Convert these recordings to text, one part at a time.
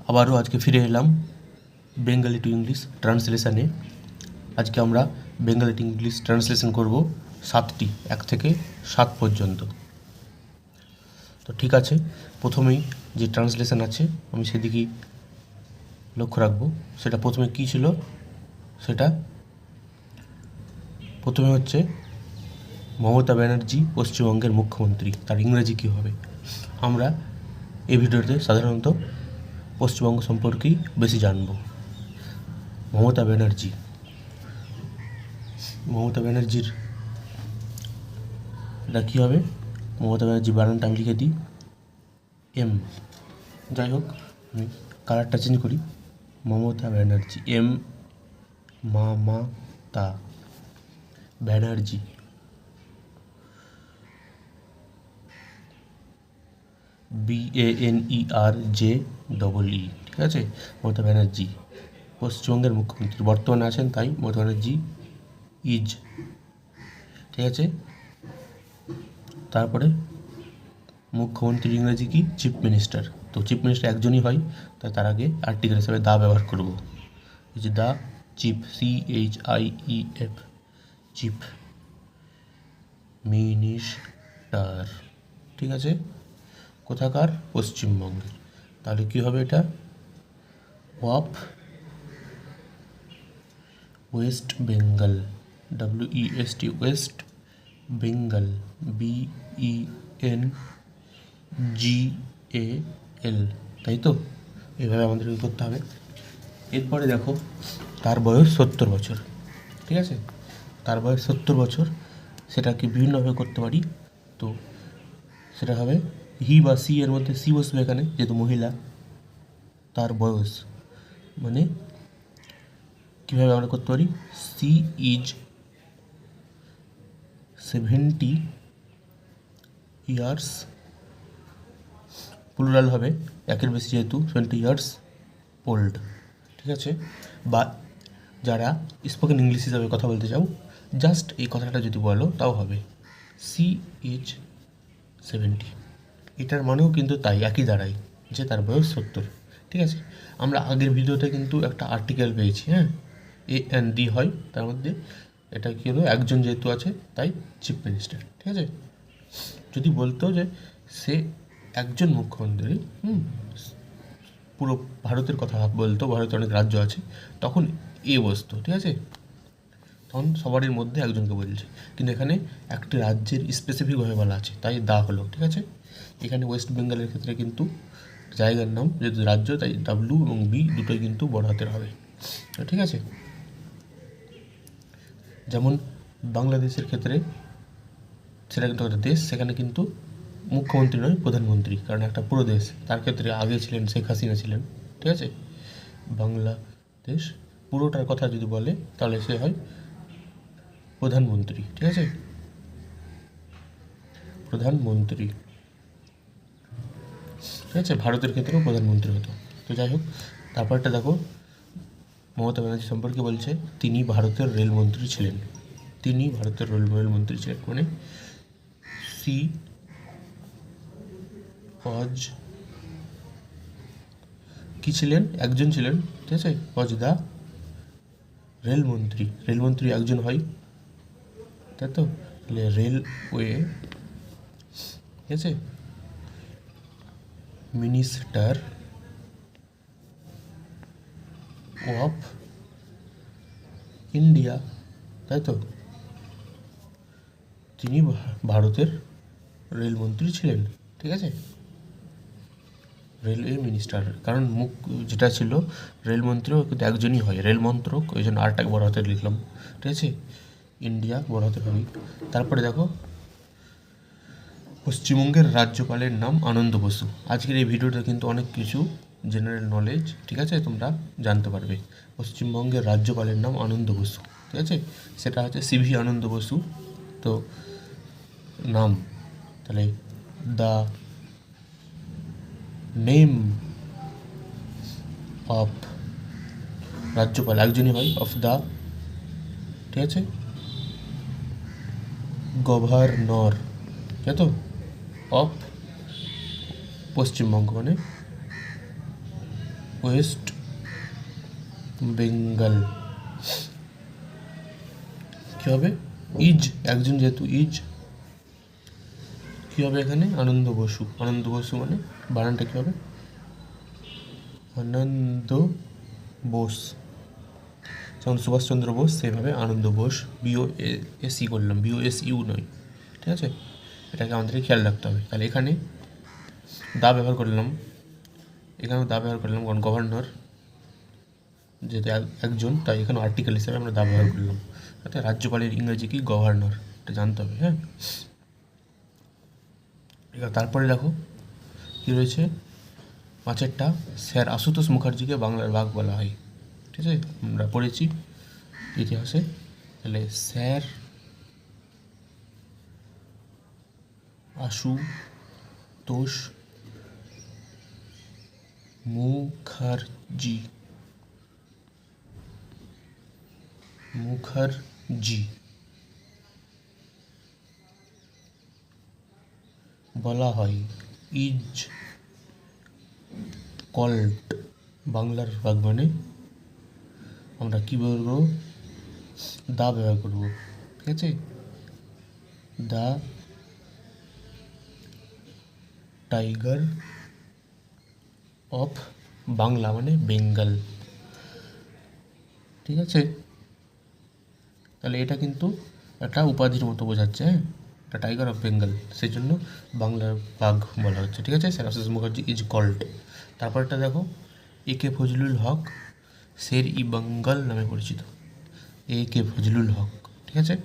আবারও আজকে ফিরে এলাম বেঙ্গলি টু ইংলিশ ট্রান্সলেশানে। আজকে আমরা বেঙ্গলি টু ইংলিশ ট্রান্সলেশন করব 7টি 1 থেকে 7 পর্যন্ত। তো ঠিক আছে, প্রথমেই যে ট্রান্সলেশন আছে আমি সেদিকেই লক্ষ্য রাখবো। সেটা প্রথমে কী ছিল, সেটা প্রথমে হচ্ছে মমতা ব্যানার্জি পশ্চিমবঙ্গের মুখ্যমন্ত্রী, তার ইংরেজি কী হবে। আমরা এই ভিডিওতে সাধারণত পশ্চিমবঙ্গ সম্পর্কেই বেশি জানব। মমতা ব্যানার্জির এটা কী হবে, মমতা ব্যানার্জি বানানটা আমি লিখে দিই এম। যাই হোক, আমি কালারটা চেঞ্জ করি। মমতা ব্যানার্জি, এম তা ব্যানার্জি, BANERJEE, ঠিক আছে। মমতা ব্যানার্জি পশ্চিমবঙ্গের মুখ্যমন্ত্রী বর্তমানে আছেন, তাই মমতা ব্যানার্জি ইজ, ঠিক আছে। তারপরে মুখ্যমন্ত্রীর ইংরেজি কি, চিফ মিনিস্টার। তো চিফ মিনিস্টার একজনই হয়, তাই তার আগে আর্টিকেল হিসেবে দা ব্যবহার করব। এই যে দা চিফ, CHIEF, চিফ মিনিস্টার, ঠিক আছে। কোথাকার, পশ্চিমবঙ্গের। তাহলে কী হবে এটা, of West Bengal, WEST, West Bengal, BENGAL, তাই তো। এইভাবে আমাদের কী করতে হবে। এরপরে দেখো, তার বয়স 70 বছর, ঠিক আছে। তার বয়স 70 বছর, সেটাকে বিভিন্নভাবে করতে পারি। তো সেটা হবে হি বা সি, এর মধ্যে সি বসবে এখানে, যেহেতু মহিলা। তার বয়স মানে কীভাবে আমরা করতে পারি, সি ইজ 70 ইয়ার্স, প্লুরাল হবে, একের বেশি যেহেতু, 70 ইয়ার্স ওল্ড, ঠিক আছে। বা যারা স্পোকেন ইংলিশ হিসাবে কথা বলতে চাও, জাস্ট এই কথাটা যদি বলো তাও হবে, সি ইজ 70। এটার মানেও কিন্তু তাই একই দাঁড়ায়, যে তার বয়স 70, ঠিক আছে। আমরা আগের ভিডিওতে কিন্তু একটা আর্টিকেল পেয়েছি, হ্যাঁ, AND হয়, তার মধ্যে এটা কী হলো, একজন যেহেতু আছে তাই চিফ মিনিস্টার, ঠিক আছে। যদি বলতো যে সে একজন মুখ্যমন্ত্রী, পুরো ভারতের কথা বলতো, ভারতে অনেক রাজ্য আছে, তখন এ বসতো, ঠিক আছে। তখন সবারই মধ্যে একজনকে বলছে, কিন্তু এখানে একটি রাজ্যের স্পেসিফিকভাবে বলা আছে, তাই দা হলো, ঠিক আছে। এখানে ওয়েস্ট বেঙ্গলের ক্ষেত্রে কিন্তু জায়গার নাম, যেহেতু রাজ্য, তাই W এবং B দুটোই কিন্তু বড় হাতের হবে, ঠিক আছে। যেমন বাংলাদেশের ক্ষেত্রে সেটা কিন্তু একটা দেশ, সেখানে কিন্তু মুখ্যমন্ত্রী নয়, প্রধানমন্ত্রী, কারণ একটা পুরো দেশ। তার ক্ষেত্রে আগে ছিলেন শেখ হাসিনা ছিলেন, ঠিক আছে। বাংলাদেশ পুরোটার কথা যদি বলে তাহলে সে হয় প্রধানমন্ত্রী, ঠিক আছে, প্রধানমন্ত্রী, ঠিক আছে। ভারতের ক্ষেত্রেও প্রধানমন্ত্রী হতো। তো যাই হোক, তারপরটা দেখো, মমতা ব্যানার্জি সম্পর্কে বলছে, তিনি ভারতের রেলমন্ত্রী ছিলেন। তিনি ভারতের রেলমন্ত্রী ছিলেন মানে সি ওয়াজ, কি ছিলেন, একজন ছিলেন, ঠিক আছে। ওয়াজ দা রেলমন্ত্রী, রেলমন্ত্রী একজন হয়, তাই তো। তাহলে রেলওয়ে, ঠিক আছে, মিনিস্টার অফ ইন্ডিয়া, তাই তো। তিনি ভারতের রেলমন্ত্রী ছিলেন, ঠিক আছে। রেলওয়ে মিনিস্টার, কারণ মুখ যেটা ছিল রেলমন্ত্রীও কিন্তু একজনই হয়, রেলমন্ত্রক, ওই জন্য আরটাকে বড় হাতের লিখলাম, ঠিক আছে। ইন্ডিয়া বড় হাতের হবে। তারপরে দেখো, পশ্চিমবঙ্গের রাজ্যপালের নাম আনন্দ বসু। আজকের এই ভিডিওটা কিন্তু অনেক কিছু জেনারেল নলেজ, ঠিক আছে, তোমরা জানতে পারবে। পশ্চিমবঙ্গের রাজ্যপালের নাম আনন্দ বসু, ঠিক আছে। সেটা হচ্ছে CV আনন্দ বসু। তো নাম, তাহলে দ্য নেম অফ, রাজ্যপাল একজনই হয়, অফ দ্য, ঠিক আছে, গভর্নর, তাই তো, অফ পশ্চিমবঙ্গ মানে ওয়েস্ট বেঙ্গল। কী হবে? ইজ, একজন যেহেতু ইজ, কী হবে এখানে? আনন্দ বসু। আনন্দ বসু মানে বানানটা কী হবে? আনন্দ বোস। যেমন সুভাষচন্দ্র বোস, সেভাবে আনন্দ বোস। BOSE করলাম, BOSU নয়, ঠিক আছে? এটাকে আমাদেরকে খেয়াল রাখতে হবে। তাহলে এখানে দা ব্যবহার করলাম, এখানেও দা ব্যবহার করলাম, কারণ গভর্নর যেহেতু একজন, তাই এখানে আর্টিকেল হিসেবে আমরা দা ব্যবহার করলাম। অর্থাৎ রাজ্যপালের ইংরেজি কি? গভর্নর, এটা জানতে হবে। হ্যাঁ, তারপরে দেখো কী রয়েছে পাঁচেরটা, স্যার আশুতোষ মুখার্জিকে বাংলার বাঘ বলা হয়। ঠিক আছে, আমরা পড়েছি ইতিহাসে। তাহলে স্যার আশুতোষ মুখার্জি বলা হয়, ইজ কল্ড বাংলার বাঘ মানে আমরা কী ব্যবহার করবো? দা ব্যবহার করবো। ঠিক আছে, দা টাইগার অফ বাংলা মানে বেঙ্গল। ঠিক আছে, তাহলে এটা কিন্তু একটা উপাধির মতো বোঝাচ্ছে। হ্যাঁ, একটা টাইগার অফ বেঙ্গল, সেই জন্য বাংলার বাঘ বলা হচ্ছে। ঠিক আছে, sir Ashutosh Mukherjee is called. তারপরটা দেখো, AK ফজলুল হক শের ই বেঙ্গল নামে পরিচিত। AK ফজলুল হক, ঠিক আছে,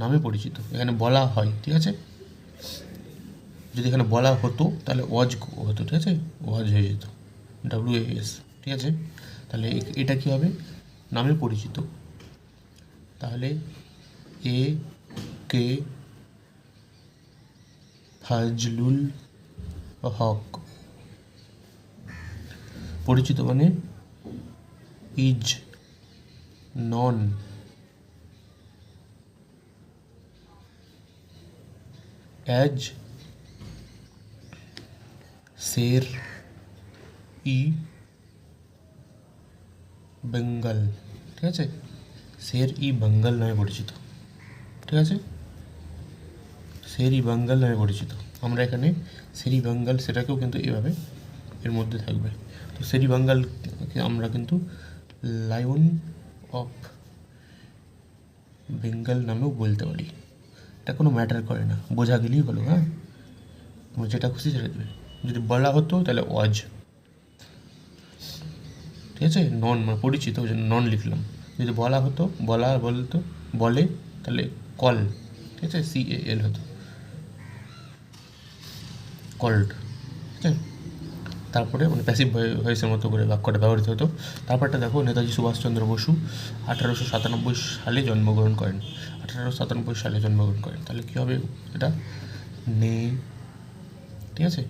নামে পরিচিত। এখানে বলা হয়, ঠিক আছে, যদি এখানে বলা হতো তাহলে ওয়াজ হতো। ঠিক আছে, ওয়াজ হয়ে যেত, WAS। ঠিক আছে, তাহলে এটা কী হবে? নামে পরিচিত। তাহলে AK ফজলুল হক পরিচিত মানে ইজ নন অ্যাজ শের ই বেঙ্গল। ঠিক আছে, শের ই বেঙ্গল নামে পরিচিত। ঠিক আছে, শের ই বেঙ্গল নামে পরিচিত। আমরা এখানে শের ই বেঙ্গল, সেটাকেও কিন্তু এভাবে এর মধ্যে থাকবে। তো শের ই বেঙ্গলকে আমরা কিন্তু লায়ন অফ বেঙ্গল নামেও বলতে পারি। এটা কোনো ম্যাটার করে না, বোঝা গেলেই হলো। হ্যাঁ, তোমার যেটা খুশি সেটা দেবে। যদি বলা হতো তাহলে ওয়াজ। ঠিক আছে, নন মানে পরিচিত, ওই জন্য নন লিখলাম। যদি বলা হতো, বলতো, বলে, তাহলে কল। ঠিক আছে, CAL হতো, কল্ড। ঠিক আছে, তারপরে মানে প্যাসিভ ভয়েসের মতো করে বাক্যটা ব্যবহৃত হতো। তারপরটা দেখো, নেতাজি সুভাষচন্দ্র বসু 1897 সালে জন্মগ্রহণ করেন। 1897 সালে জন্মগ্রহণ করেন, তাহলে কী হবে এটা? ঠিক আছে,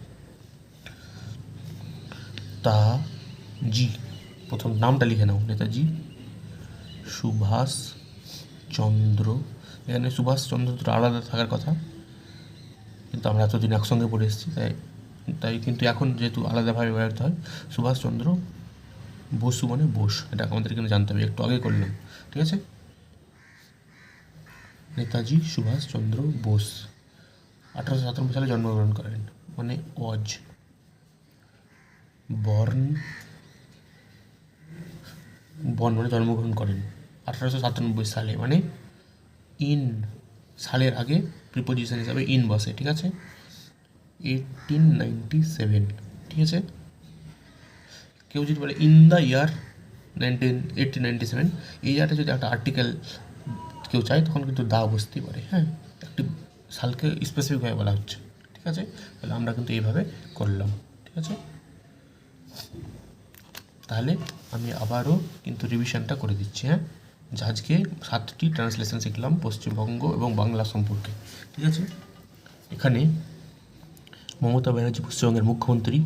তাজি, প্রথম নামটা লিখে নাও, নেতাজি সুভাষচন্দ্র। এখানে সুভাষচন্দ্র তো আলাদা থাকার কথা, কিন্তু আমরা এতদিন একসঙ্গে পড়ে এসেছি, তাই কিন্তু এখন যেহেতু আলাদাভাবে ব্যবহৃত হয়। সুভাষচন্দ্র বসু মানে বোস, এটা আমাদের কিন্তু জানতে হবে, একটু আগে করলাম। ঠিক আছে, নেতাজি সুভাষচন্দ্র বোস 1897 সালে জন্মগ্রহণ করেন, মানে ওয়াজ বর্ন মানে জন্মগ্রহণ করেন 1897 সালে, মানে ইন, সালের আগে প্রিপোজিশন হিসাবে ইন বসে। ঠিক আছে, 1897। ঠিক আছে, কেউ যদি বলে ইন দ্য ইয়ার 1897, এই ইয়ারটা যদি একটা আর্টিকেল কেউ চায়, তখন কিন্তু দা বসতেই পারে। হ্যাঁ, একটি সালকে স্পেসিফিকভাবে বলা হচ্ছে। ঠিক আছে, তাহলে আমরা কিন্তু এইভাবে করলাম। ঠিক আছে, তাহলে আমি আবারও কিন্তু রিভিশনটা করে দিচ্ছি। হ্যাঁ, আজকে 7টি ট্রান্সলেশন শিখলাম পশ্চিমবঙ্গ এবং বাংলা সম্পর্কে। ঠিক আছে, এখানে মমতা ব্যানার্জি পশ্চিমবঙ্গের মুখ্যমন্ত্রী।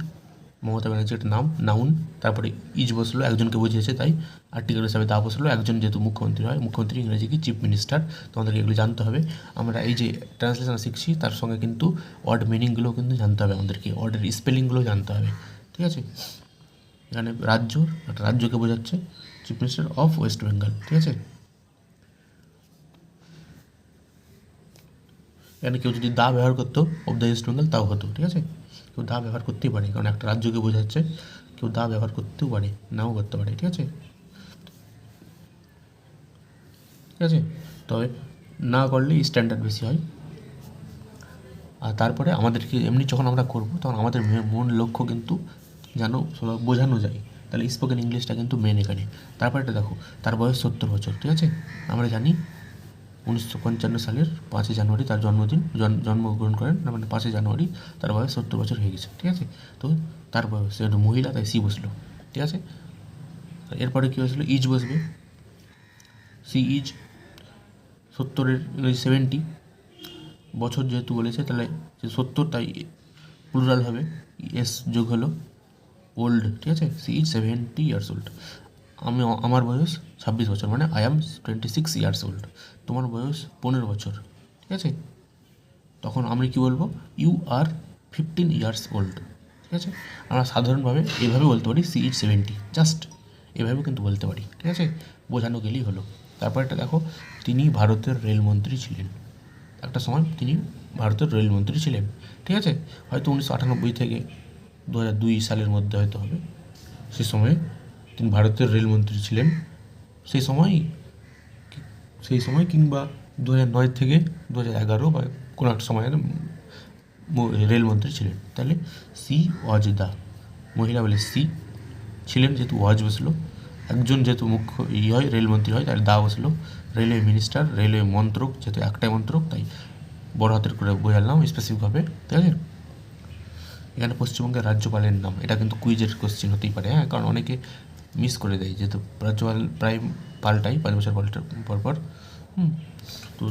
মমতা ব্যানার্জি একটা নাউন, তারপরে ইজ বসলো, একজনকে বুঝিয়েছে, তাই আর্টিকেল হিসাবে দা বসলো। একজন যেহেতু মুখ্যমন্ত্রী হয়, মুখ্যমন্ত্রী ইংরেজি কি? Chief minister. তোমাদেরকে এগুলো জানতে হবে। আমরা এই যে ট্রান্সলেশন শিখছি, তার সঙ্গে কিন্তু ওয়ার্ড মিনিংগুলোও কিন্তু জানতে হবে আমাদেরকে, ওয়ার্ডের স্পেলিংগুলো জানতে হবে। ঠিক আছে, এখানে রাজ্য, একটা রাজ্যকে বোঝাচ্ছে, chief minister of West Bengal, ঠিক আছে। এখানে কেউ যদি দা ব্যবহার করতো অফ দ্য ওয়েস্ট বেঙ্গল তাও হতো, ঠিক আছে। কেউ দা ব্যবহার করতেই পারে, কারণ একটা রাজ্যকে বোঝাচ্ছে, কেউ দা ব্যবহার করতেও পারে, নাও করতে পারে, ঠিক আছে, ঠিক আছে। তবে না করলে স্ট্যান্ডার্ড বেশি হয়। আর তারপরে আমাদেরকে এমনি যখন আমরা করবো তখন আমাদের মূল লক্ষ্য কিন্তু যেন বোঝানো যায়, তাহলে স্পোকেন ইংলিশটা কিন্তু মেন এখানে। তারপরে এটা দেখো, তার বয়স 70 বছর, ঠিক আছে। আমরা জানি 1955 সালের 5ই জানুয়ারি তার জন্মদিন, জন্মগ্রহণ করেন, মানে 5ই জানুয়ারি তার বয়স 70 বছর হয়ে গেছে, ঠিক আছে। তো তার বয়স, সে মহিলা, তাই সি বসলো, ঠিক আছে। এরপরে কী হয়েছিল, ইজ বসবে, সি ইজ 70-এর 70 বছর যেহেতু বলেছে, তাহলে 70, তাই প্লুরাল হবে, এস যোগ হলো ওল্ড, ঠিক আছে। She is 70 years old. আমার বয়স 26 বছর, মানে আই অ্যাম 26 ইয়ার্স ওল্ড। তোমার বয়স 15 বছর, ঠিক আছে। তখন আমি কি বলবো, ইউ আর 15 ইয়ার্স ওল্ড, ঠিক আছে। আমরা সাধারণভাবে এইভাবে বলতে পারি, সি ইজ 70, জাস্ট এভাবেও কিন্তু বলতে পারি, ঠিক আছে, বোঝানো গেলেই হলো। তারপরটা দেখো, তিনি ভারতের রেলমন্ত্রী ছিলেন। একটা সময় তিনি ভারতের রেলমন্ত্রী ছিলেন, ঠিক আছে। হয়তো 1998 থেকে 2002 সালের মধ্যে হয়তো হবে, সে সময়ে তিনি ভারতের রেলমন্ত্রী ছিলেন। সেই সময় কিংবা 2009 থেকে 2011 বা কোনো একটা সময়ের রেলমন্ত্রী ছিলেন। তাহলে সি ওয়াজ দা, মহিলা বলে সি, ছিলেন যেহেতু ওয়াজ বসলো, একজন যেহেতু মুখ্য হয় রেলমন্ত্রী হয়, তাহলে দা বসলো। রেলওয়ে মিনিস্টার, রেলওয়ে মন্ত্রক, যেহেতু একটাই মন্ত্রক তাই বড় হাতের করে বোঝালাম স্পেসিফিকভাবে, ঠিক আছে। এখানে পশ্চিমবঙ্গের রাজ্যপালের নাম, এটা কিন্তু কুইজের কোশ্চেন হতেই পারে, হ্যাঁ, কারণ অনেকে মিস করে দেয়, যেহেতু রাজ্যপাল প্রায় পাল্টাই 5 বছর পর পর। তো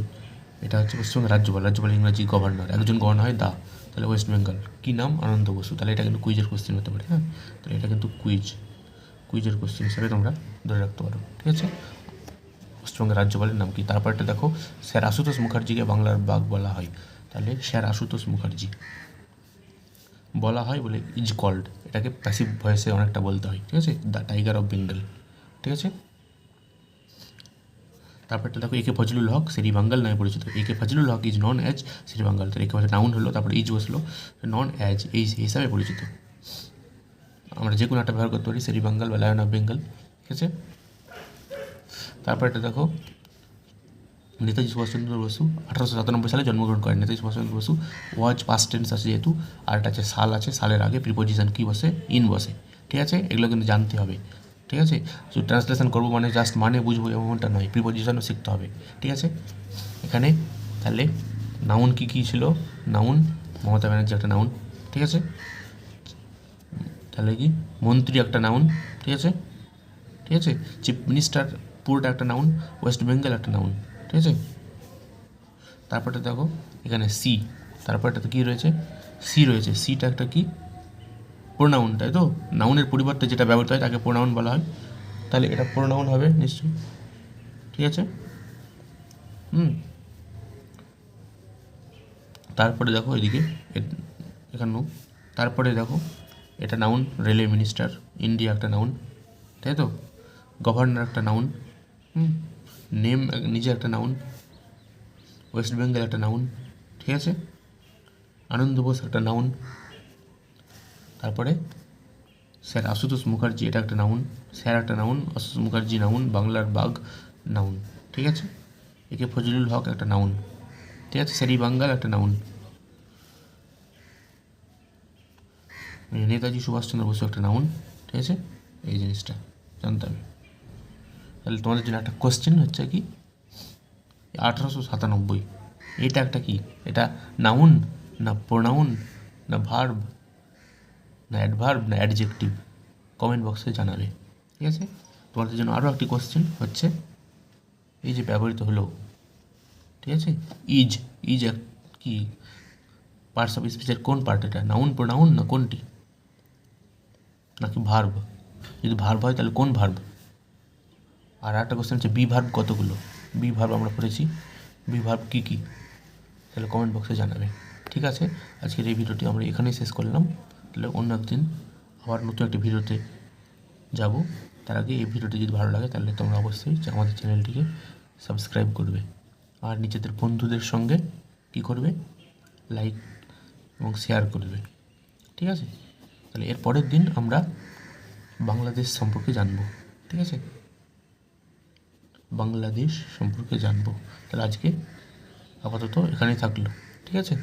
এটা হচ্ছে পশ্চিমবঙ্গের রাজ্যপাল ইংরাজি গভর্নর, একজন গভর্নর হয় দা, তাহলে ওয়েস্ট বেঙ্গল কী নাম, আনন্দ বসু, তাহলে এটা কিন্তু কুইজের কোশ্চেন হতে পারে, হ্যাঁ। তাহলে এটা কিন্তু কুইজের কোশ্চেন হিসাবে তোমরা ধরে রাখতে পারো, ঠিক আছে। পশ্চিমবঙ্গের রাজ্যপালের নাম কি। তারপরটা দেখো, স্যার আশুতোষ মুখার্জিকে বাংলার বাঘ বলা হয়, তাহলে স্যার আশুতোষ মুখার্জি বলা হয় বলে ইজ কল্ড, এটাকে প্যাসিভ ভয়েসে অনেকটা বলতে হয়, ঠিক আছে, দ্য টাইগার অফ বেঙ্গল, ঠিক আছে। তারপরটা দেখো, একে ফজলুল হক শের-ই-বাঙ্গাল নামে পরিচিত। একে ফজলুল হক ইজ নন অ্যাজ শের-ই-বাঙ্গাল, তাহলে একে নাউন হলো, তারপরে ইজ বসলো, নন অ্যাজ এই হিসাবে পরিচিত। আমরা যে কোনো একটা ব্যবহার করতে পারি, শের-ই-বাঙ্গাল বা লায়ন অফ বেঙ্গল, ঠিক আছে। তারপর এটা দেখো, নেতাজি সুভাষচন্দ্র বসু 1897 সালে জন্মগ্রহণ করেন। নেতাজি সুভাষচন্দ্র বসু ওয়াজ পাস্ট টেন্স আছে যেহেতু, আর একটা আছে সাল আছে, সালের আগে প্রিপোজিশন কী বসে, ইন বসে, ঠিক আছে। এগুলো কিন্তু জানতে হবে, ঠিক আছে। তো ট্রান্সলেশন করবো মানে জাস্ট মানে বুঝবো এমনটা নয়, প্রিপোজিশনও শিখতে হবে, ঠিক আছে। এখানে তাহলে নাউন কী কী ছিল, নাউন মমতা ব্যানার্জি একটা নাউন, ঠিক আছে। তাহলে কি মন্ত্রী একটা নাউন, ঠিক আছে, ঠিক আছে। চিফ মিনিস্টার পুরোটা একটা নাউন, ওয়েস্ট বেঙ্গল একটা নাউন, ঠিক আছে। তারপরটা দেখো, এখানে সি, তারপরটাতে কী রয়েছে, সি রয়েছে, সিটা একটা কি, প্রোনাউন, তাই তো। নাউনের পরিবর্তে যেটা ব্যবহৃত হয় তাকে প্রোনাউন বলা হয়, তাহলে এটা প্রোনাউন হবে নিশ্চয়ই, ঠিক আছে। তারপরে দেখো এদিকে এখানেও, তারপরে দেখো এটা নাউন, রেলওয়ে মিনিস্টার, ইন্ডিয়া একটা নাউন, তাই তো। গভর্নর একটা নাউন, নেম নিজে একটা নাউন, ওয়েস্ট বেঙ্গল একটা নাউন, ঠিক আছে। আনন্দ বোস একটা নাউন, তারপরে স্যার আশুতোষ মুখার্জি এটা একটা নাউন, স্যার একটা নাউন, আশুতোষ মুখার্জি নাউন, বাংলার বাঘ নাউন, ঠিক আছে। একে ফজলুল হক একটা নাউন, ঠিক আছে। শের-ই-বাঙ্গাল একটা নাউন, নেতাজি সুভাষচন্দ্র বসু একটা নাউন, ঠিক আছে। এই জিনিসটা জানতে হবে। তাহলে তোমাদের জন্য একটা কোশ্চেন হচ্ছে কি, 1897 এটা একটা কি, এটা নাউন না প্রোনাউন না ভার্ব না অ্যাডভার্ব না অ্যাডজেক্টিভ, কমেন্ট বক্সে জানাবে, ঠিক আছে। তোমাদের জন্য আরও একটি কোশ্চেন হচ্ছে, এই যে ব্যবহৃত হলো, ঠিক আছে, ইজ ইজ কি পার্টস অফ স্পিচের কোন পার্ট, এটা নাউন প্রোনাউন না কোনটি, নাকি ভার্ব, যদি ভার্ব হয় তাহলে কোন ভার্ব। আর একটা কোশ্চেন হচ্ছে বি ভার্ব কতগুলো, বি ভার্ব আমরা পড়েছি, বি ভার্ব কী কী, তাহলে কমেন্ট বক্সে জানাবে, ঠিক আছে। আজকের এই ভিডিওটি আমরা এখানেই শেষ করলাম, তাহলে অন্য একদিন আবার নতুন একটি ভিডিওতে যাব। তার আগে এই ভিডিওটি যদি ভালো লাগে তাহলে তোমরা অবশ্যই আমাদের চ্যানেলটিকে সাবস্ক্রাইব করবে আর নিজেদের বন্ধুদের সঙ্গে কী করবে, লাইক এবং শেয়ার করবে। ঠিক আছে, তাহলে এর পরের দিন আমরা বাংলাদেশ সম্পর্কে জানবো। ঠিক আছে, বাংলাদেশ সম্পর্কে জানবো। তাহলে আজকে আপাতত এখানেই থাকলো। ঠিক আছে।